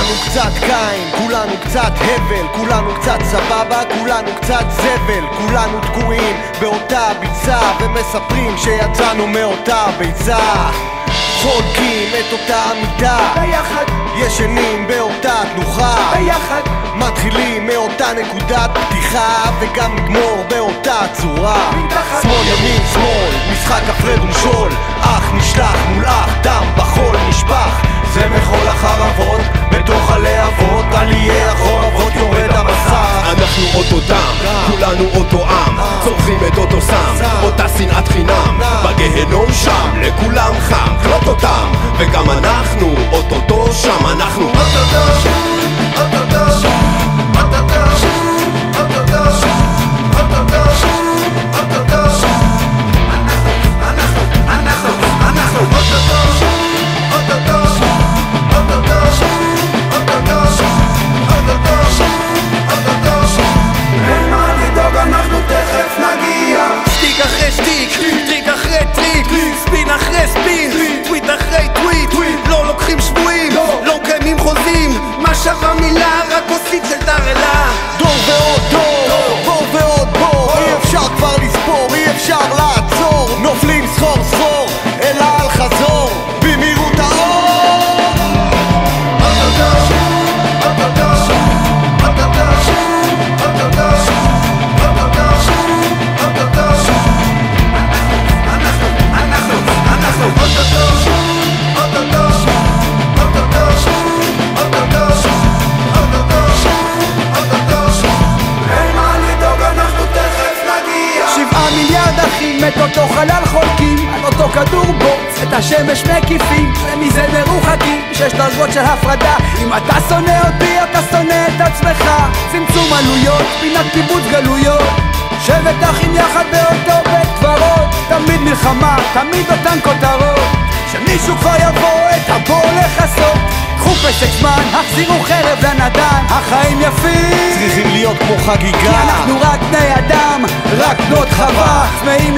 כולנו קצת קין, כולנו קצת הבל, כולנו קצת סבבה, כולנו קצת זבל, כולנו תקועים באותה ביצה ומספרים שיצאנו מאותה ביצה, חולקים את אותה מיטה ביחד, ישנים באותה תנוחה ביחד, מתחילים מאותה נקודת פתיחה וגם נגמור באותה צורה. שמאל ימין שמאל, משחק הפרד ומשול, אח נשלח מול אח, דם בחול נשפך, זה מכל החרבות בתוך הלהבות, עליי החורבות יורד המסך. אנחנו אותו דם, כולנו אותו עם, צורכים את אותו סם, אותה שנאת חינם, בגהנום שם לכולם חם, קלוט אותם, וגם אנחנו אותו שם, אנחנו אותו טריק אחרי טריק, ספין אחרי ספין, טוויט אחרי טוויט, לא לוקחים שבועים, לא מקיימים חוזים, מה שווה מילה רק עושית של תרלה. דור ועוד דור, בור ועוד בור, אי אפשר כבר לספור, אי אפשר לעצור, נופלים סחור סחור אלא על חזור במהירות האור. את אותו חלל חולקים, על אותו כדור בוץ, את השמש מקיפים, ומזה מרוחקים, שש דרגות של הפרדה. אם אתה שונא אותי, אתה שונא את עצמך. צמצום עלויות, פינת קיבוץ גלויות, שבט אחים יחד באותו בית קברות. תמיד מלחמה, תמיד אותן כותרות, שמישהו כבר יבוא את הבור לחסות. קחו פסק זמן, החזירו חרב לנדן, החיים יפים צריכים להיות כמו חגיגה, כי אנחנו רק בני אדם, רק בנות חווה, צמאים